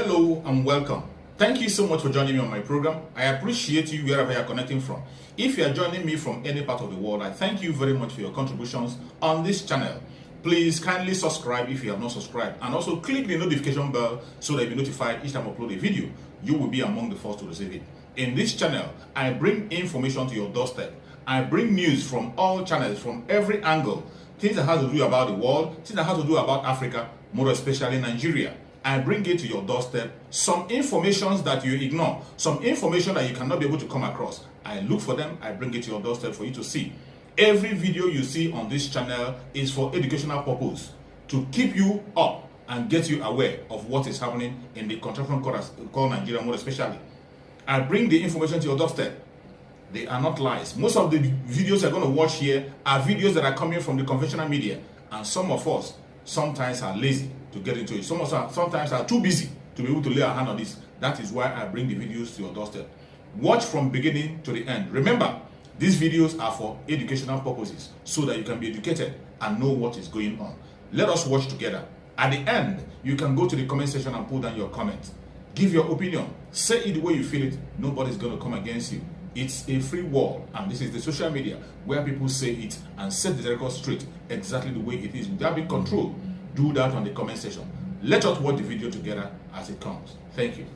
Hello and welcome. Thank you so much for joining me on my program. I appreciate you wherever you are connecting from. If you are joining me from any part of the world, I thank you very much for your contributions on this channel. Please kindly subscribe if you have not subscribed, and also click the notification bell so that you'll be notified each time I upload a video. You will be among the first to receive it. In this channel, I bring information to your doorstep. I bring news from all channels, from every angle. Things that have to do about the world, things that have to do about Africa, more especially Nigeria. I bring it to your doorstep. Some information that you ignore, some information that you cannot be able to come across, I look for them, I bring it to your doorstep for you to see. Every video you see on this channel is for educational purpose, to keep you up and get you aware of what is happening in the contraction called Nigeria, more especially. I bring the information to your doorstep. They are not lies. Most of the videos you're going to watch here are videos that are coming from the conventional media, and some of us sometimes are lazy to get into it. Some of us sometimes are too busy to be able to lay our hand on this. That is why I bring the videos to your doorstep. Watch from beginning to the end. Remember, these videos are for educational purposes, so that you can be educated and know what is going on. Let us watch together. At the end, you can go to the comment section and put down your comment. Give your opinion. Say it the way you feel it. Nobody's going to come against you. It's a free world, and this is the social media where people say it and set the record straight exactly the way it is without being controlled. Do that on the comment section. Let us watch the video together as it comes. Thank you.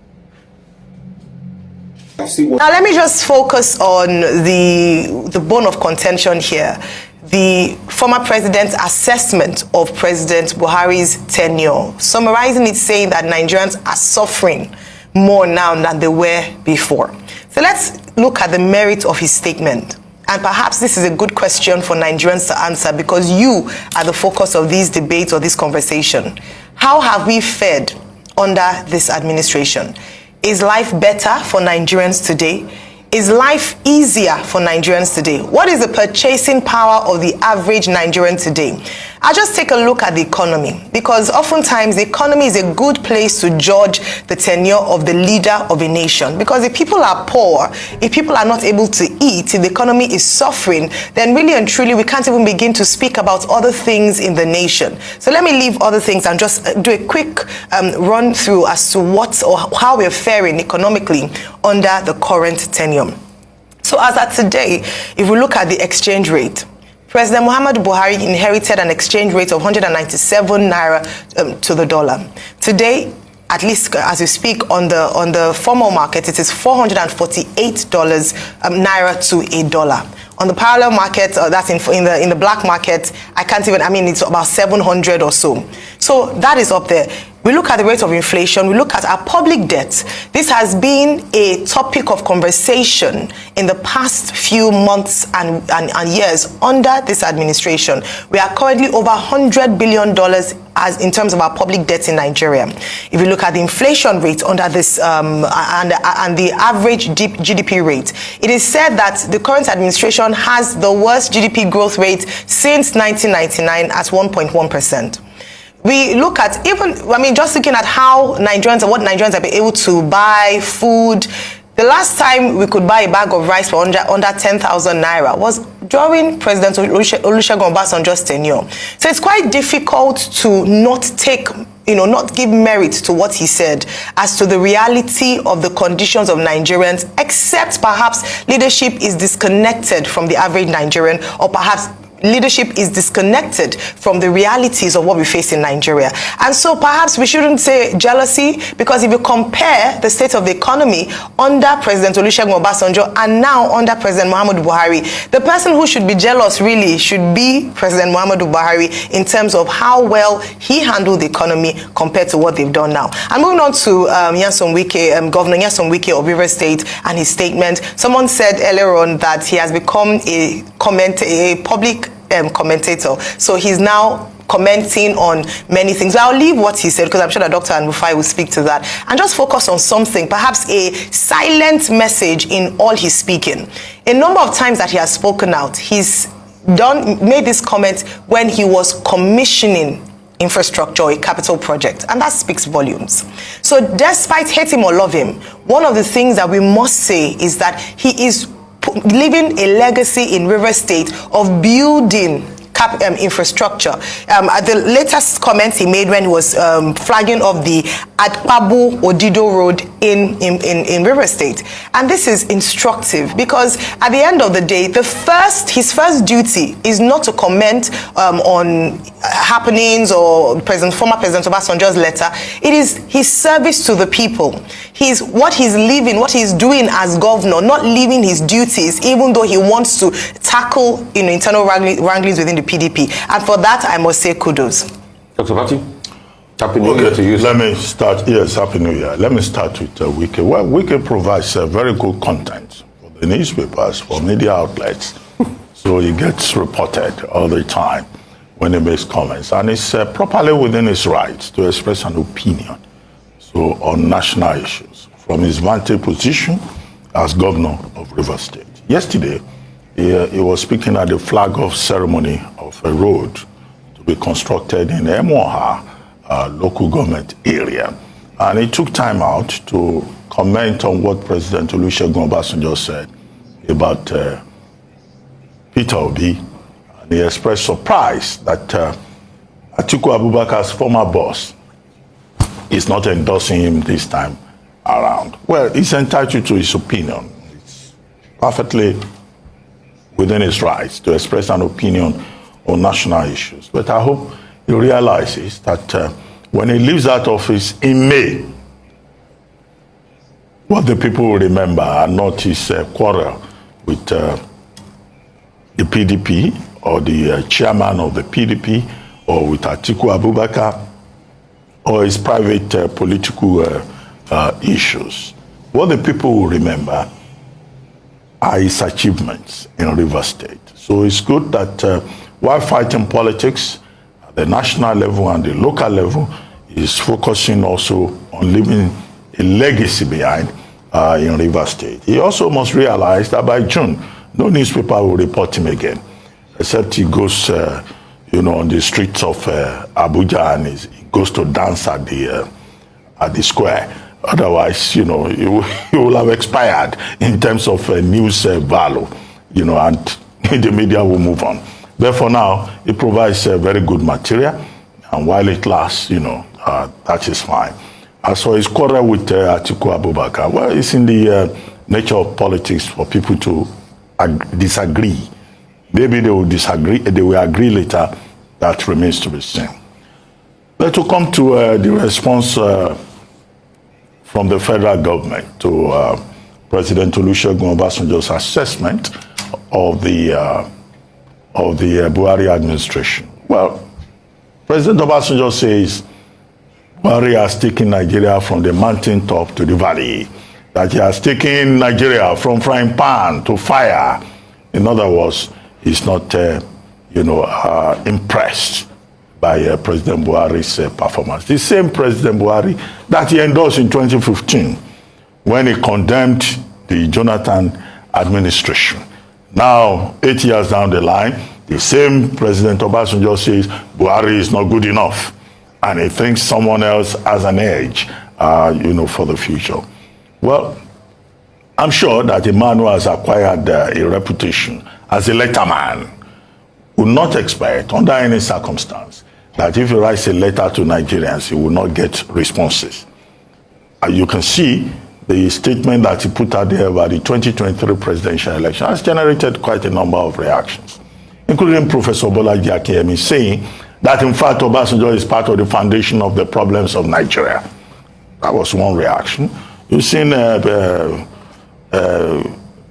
Now let me just focus on the bone of contention here. The former president's assessment of President Buhari's tenure, summarizing it, saying that Nigerians are suffering more now than they were before. So let's look at the merit of his statement. And perhaps this is a good question for Nigerians to answer, because you are the focus of these debates or this conversation. How have we fared under this administration? Is life better for Nigerians today? Is life easier for Nigerians today? What is the purchasing power of the average Nigerian today? I'll just take a look at the economy, because oftentimes the economy is a good place to judge the tenure of the leader of a nation. Because if people are poor, if people are not able to eat, if the economy is suffering, then really and truly we can't even begin to speak about other things in the nation. So let me leave other things and just do a quick run through as to what or how we're faring economically under the current tenure. So as at today, if we look at the exchange rate, President Muhammadu Buhari inherited an exchange rate of 197 naira to the dollar. Today, at least as we speak, on the formal market, it is $448 naira to a dollar. On the parallel market, that's in the black market, it's about 700 or so. So that is up there. We look at the rate of inflation, we look at our public debt. This has been a topic of conversation in the past few months and years under this administration. We are currently over $100 billion as in terms of our public debt in Nigeria. If you look at the inflation rate under this and the average GDP rate, it is said that the current administration has the worst GDP growth rate since 1999 at 1.1%. We look at just looking at how Nigerians and what Nigerians have been able to buy food. The last time we could buy a bag of rice for under 10,000 naira was during President Olusegun Obasanjo's tenure. So it's quite difficult to not give merit to what he said as to the reality of the conditions of Nigerians, except perhaps leadership is disconnected from the average Nigerian, or perhaps leadership is disconnected from the realities of what we face in Nigeria. And so perhaps we shouldn't say jealousy, because if you compare the state of the economy under President Olusegun Obasanjo and now under President Muhammadu Buhari, the person who should be jealous really should be President Muhammadu Buhari in terms of how well he handled the economy compared to what they've done now. And moving on to Governor Nyesom Wike of Rivers State and his statement. Someone said earlier on that he has become a public commentator. So he's now commenting on many things. I'll leave what he said, because I'm sure that Dr. Anrufai will speak to that, and just focus on something, perhaps a silent message in all his speaking. A number of times that he has spoken out, he's made this comment when he was commissioning infrastructure, a capital project, and that speaks volumes. So despite hate him or love him, one of the things that we must say is that he is leaving a legacy in Rivers State of building infrastructure. The latest comments he made when he was flagging of the Adpabu Odido Road in River State. And this is instructive because at the end of the day, his first duty is not to comment on happenings or former President Obasanjo's letter. It is his service to the people. What he's living, what he's doing as governor, not leaving his duties, even though he wants to tackle internal wranglings within the PDP. And for that, I must say kudos. Dr. Bati, Happy New Year to you. Let me start. Yes, Happy New Year. Let me start with Wiki. Well, Wiki provides very good content for the newspapers, for media outlets. So he gets reported all the time when he makes comments. And it's properly within his rights to express an opinion on national issues from his vantage position as governor of River State. Yesterday, he was speaking at the flag-off ceremony of a road to be constructed in Emoha, local government area. And he took time out to comment on what President Olusegun Obasanjo said about Peter Obi. And he expressed surprise that Atiku Abubakar's former boss is not endorsing him this time around. Well, he's entitled to his opinion. It's perfectly within his rights to express an opinion on national issues. But I hope he realizes that when he leaves that office in May, what the people will remember are not his quarrel with the PDP or the chairman of the PDP or with Atiku Abubakar or his private political issues. What the people will remember are his achievements in River State. So it's good that while fighting politics at the national level and the local level, is focusing also on leaving a legacy behind in River State. He also must realize that by June, no newspaper will report him again, except he goes, on the streets of Abuja and he goes to dance at the square. Otherwise, he will have expired in terms of news value, and the media will move on. Therefore, now it provides very good material, and while it lasts, that is fine. As for his quarrel with Atiku Abubakar, well, it's in the nature of politics for people to disagree. Maybe they will disagree, they will agree later. That remains to be seen. But to come to the response from the federal government to President Olusegun Obasanjo's assessment of the Buhari administration. Well, President Obasanjo says Buhari has taken Nigeria from the mountaintop to the valley, that he has taken Nigeria from frying pan to fire. In other words, he's not, impressed by President Buhari's performance. The same President Buhari that he endorsed in 2015 when he condemned the Jonathan administration. Now, 8 years down the line, the same President Obasanjo says Buhari is not good enough, and he thinks someone else has an edge, for the future. Well, I'm sure that a man who has acquired a reputation as a letterman would not expect, under any circumstance, that if he writes a letter to Nigerians, he will not get responses. You can see the statement that he put out there about the 2023 presidential election has generated quite a number of reactions, including Professor Bolaji Akeyemi saying that, in fact, Obasanjo is part of the foundation of the problems of Nigeria. That was one reaction. You've seen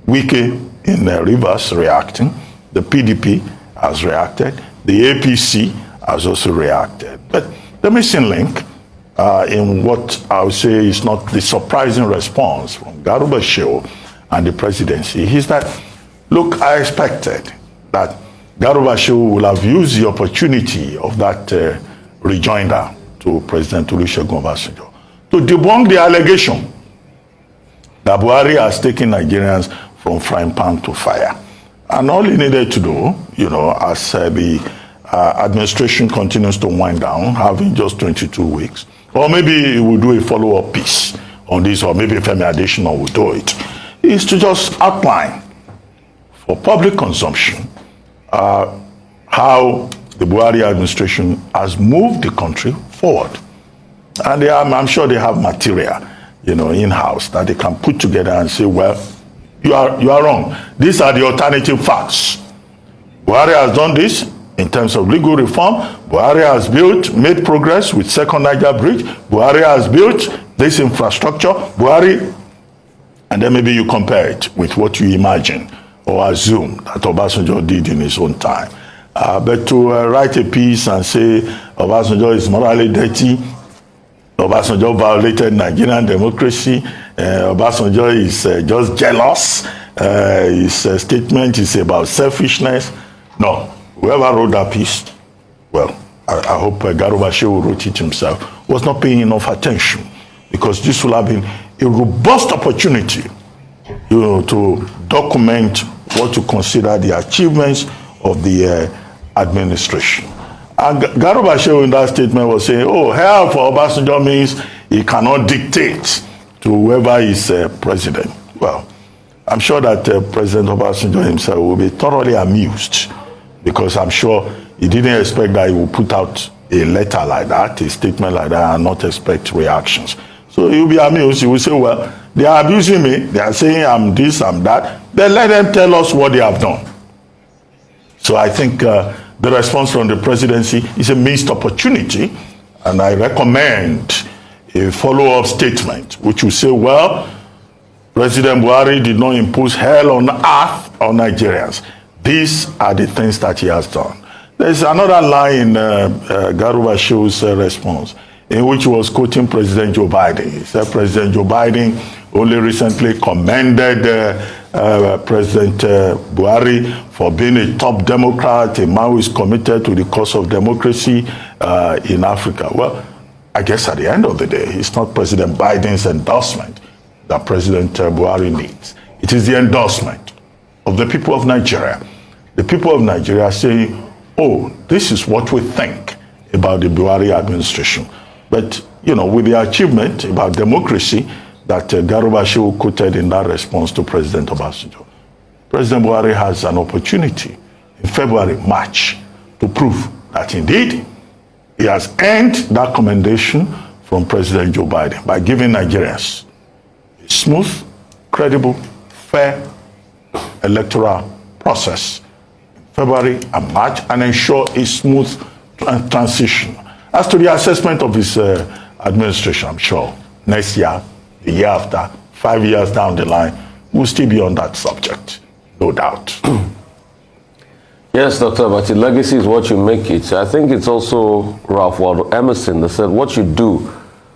Wike in Rivers reacting. The PDP has reacted. The APC has also reacted. But the missing link in what I would say is not the surprising response from Garuba Shehu and the presidency is that, look, I expected that Garuba Shehu will have used the opportunity of that rejoinder to President Olusegun Obasanjo to debunk the allegation that Buhari has taken Nigerians from frying pan to fire. And all he needed to do, as the administration continues to wind down, having just 22 weeks, or maybe he will do a follow-up piece on this, or maybe Femi Adesina will do it, is to just outline for public consumption how the Buhari administration has moved the country forward. And I'm sure they have material, in-house that they can put together and say, well, you are wrong. These are the alternative facts. Buhari has done this in terms of legal reform. Buhari has made progress with Second Niger Bridge. Buhari has built this infrastructure. Buhari, and then maybe you compare it with what you imagine or assume that Obasanjo did in his own time. But to write a piece and say Obasanjo is morally dirty, Obasanjo violated Nigerian democracy, Obasanjo is just jealous, his statement is about selfishness. No, whoever wrote that piece, well, I hope Garuba Shehu wrote it himself, was not paying enough attention, because this will have been a robust opportunity to document what to consider the achievements of the administration. And Garuba Shehu in that statement was saying, oh, hell for Obasanjo means he cannot dictate to whoever is president. Well, I'm sure that President Obasanjo himself will be thoroughly amused, because I'm sure he didn't expect that he would put out a letter like that, a statement like that, and not expect reactions. So he'll be amused. He will say, well, they are abusing me. They are saying I'm this, I'm that. Then let them tell us what they have done. So I think the response from the presidency is a missed opportunity, and I recommend a follow-up statement which will say, well, President Buhari did not impose hell on earth on Nigerians. These are the things that he has done. There's another line in Garuba Shew's response, in which he was quoting President Joe Biden. He said President Joe Biden only recently commended President Buhari for being a top Democrat, a man who is committed to the cause of democracy in Africa. Well, I guess at the end of the day, it's not President Biden's endorsement that President Buhari needs. It is the endorsement of the people of Nigeria. The people of Nigeria saying, oh, this is what we think about the Buhari administration. But, with the achievement about democracy that Garuba Shehu quoted in that response to President Obasanjo, President Buhari has an opportunity in February, March, to prove that indeed he has earned that commendation from President Joe Biden by giving Nigerians a smooth, credible, fair electoral process in February and March, and ensure a smooth transition. As to the assessment of his administration, I'm sure next year, the year after, 5 years down the line, we'll still be on that subject, no doubt. Yes, Dr. Abati, legacy is what you make it. I think it's also Ralph Waldo Emerson that said, what you do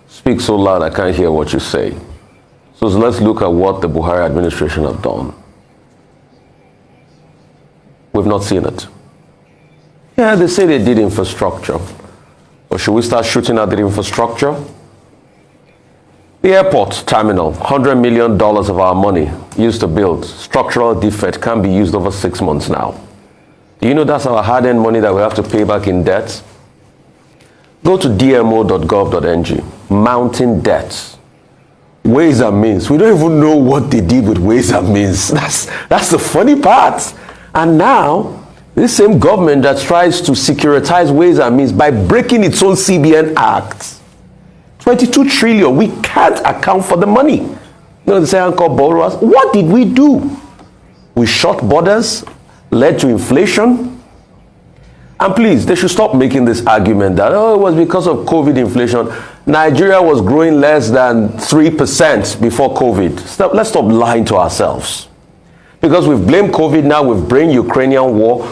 speaks so loud I can't hear what you say. So let's look at what the Buhari administration have done. We've not seen it. Yeah, they say they did infrastructure. Or should we start shooting at the infrastructure? The airport terminal, $100 million of our money used to build. Structural defect can be used over 6 months now. Do you know that's our hard-earned money that we have to pay back in debt? Go to dmo.gov.ng, mounting debts. Ways and means. We don't even know what they did with ways and means. That's the funny part. And now, this same government that tries to securitize ways and means by breaking its own CBN Act, 22 trillion, we can't account for the money. They say, Uncle borrowers, what did we do? We shut borders, led to inflation. And please, they should stop making this argument that, oh, it was because of COVID inflation. Nigeria was growing less than 3% before COVID. Let's stop lying to ourselves. Because we've blamed COVID, now we've blamed Ukrainian war.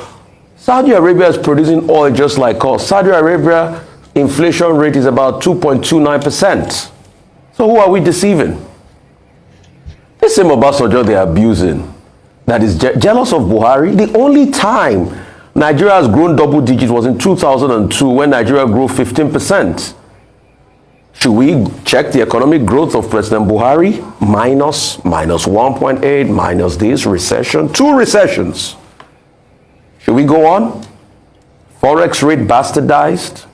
Saudi Arabia is producing oil just like us. Saudi Arabia inflation rate is about 2.29%. So who are we deceiving? This same Obasanjo they're abusing, that is jealous of Buhari. The only time Nigeria has grown double digits was in 2002 when Nigeria grew 15%. Should we check the economic growth of President Buhari? Minus 1.8, minus this, recession, 2 recessions. Should we go on? Forex rate bastardized.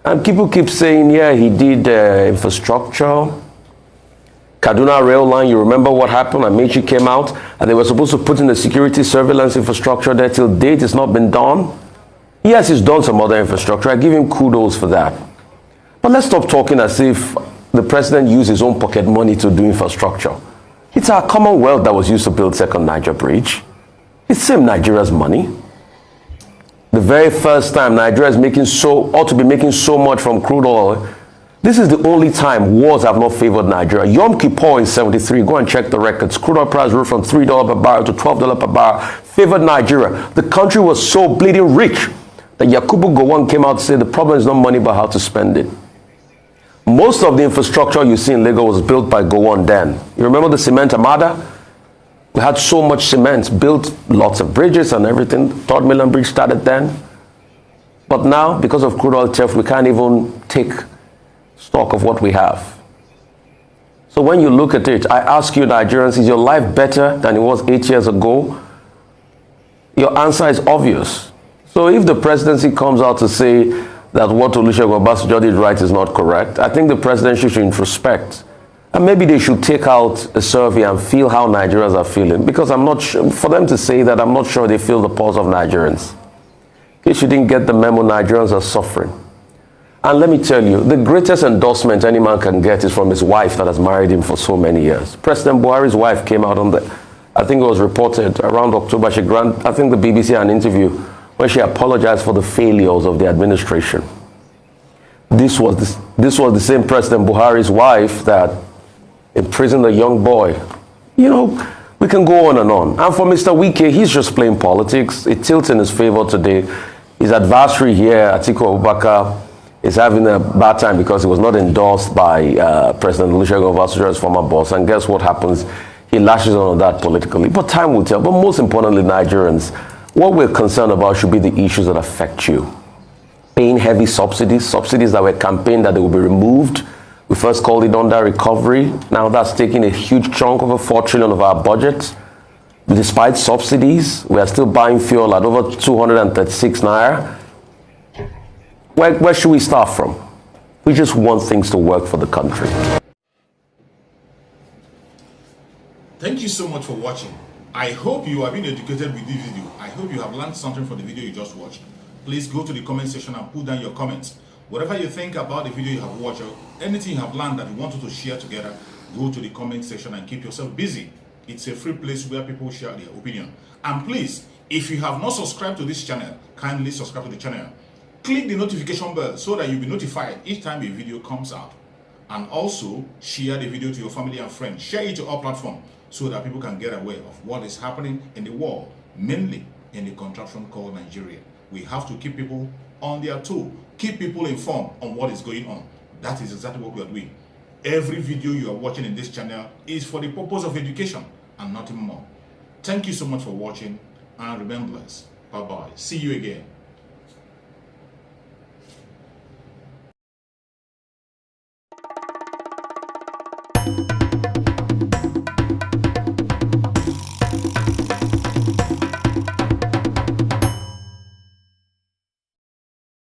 And people keep saying, yeah, he did infrastructure. Kaduna rail line, you remember what happened? Amici came out and they were supposed to put in the security surveillance infrastructure there. Till date, it's not been done. Yes, he's done some other infrastructure. I give him kudos for that. But let's stop talking as if the president used his own pocket money to do infrastructure. It's our Commonwealth that was used to build Second Niger Bridge. It's same Nigeria's money. The very first time Nigeria is ought to be making so much from crude oil. This is the only time wars have not favored Nigeria. Yom Kippur in 73, go and check the records. Crude oil price rose from $3 per barrel to $12 per barrel. Favored Nigeria. The country was so bleeding rich that Yakubu Gowon came out to say the problem is not money but how to spend it. Most of the infrastructure you see in Lagos was built by Gowon then. You remember the cement armada? We had so much cement, built lots of bridges and everything. Third Mainland Bridge started then. But now, because of crude oil theft, we can't even take stock of what we have. So when you look at it, I ask you Nigerians, is your life better than it was 8 years ago? Your answer is obvious. So if the presidency comes out to say that what Olusegun Obasanjo did right is not correct, I think the presidency should introspect. And maybe they should take out a survey and feel how Nigerians are feeling. Because I'm not sure, for them to say that, I'm not sure they feel the pulse of Nigerians. In case you didn't get the memo, Nigerians are suffering. And let me tell you, the greatest endorsement any man can get is from his wife that has married him for so many years. President Buhari's wife came out on I think it was reported around October, she granted, I think the BBC an interview where she apologized for the failures of the administration. This was the same President Buhari's wife that imprisoned a young boy. You know, we can go on and on. And for Mr. Wike, he's just playing politics. It tilts in his favor today. His adversary here, Atiku Abubakar, is having a bad time because he was not endorsed by President Olusegun Obasanjo, his former boss. And guess what happens? He lashes on that politically. But time will tell. But most importantly, Nigerians, what we're concerned about should be the issues that affect you. Paying heavy subsidies that were campaigned that they will be removed. We first called it under recovery. Now that's taking a huge chunk of $4 trillion of our budget. Despite subsidies, we are still buying fuel at over 236 naira. Where should we start from? We just want things to work for the country. Thank you so much for watching. I hope you have been educated with this video. I hope you have learned something from the video you just watched. Please go to the comment section and put down your comments. Whatever you think about the video you have watched, or anything you have learned that you wanted to share together, go to the comment section and keep yourself busy. It's a free place where people share their opinion. And please, if you have not subscribed to this channel, kindly subscribe to the channel. Click the notification bell so that you'll be notified each time a video comes out. And also, share the video to your family and friends. Share it to all platforms so that people can get aware of what is happening in the world, mainly in the contraption called Nigeria. We have to keep people on their toe, keep people informed on what is going on. That is exactly what we are doing. Every video you are watching in this channel is for the purpose of education and nothing more. Thank you so much for watching and remember, bye-bye. See you again.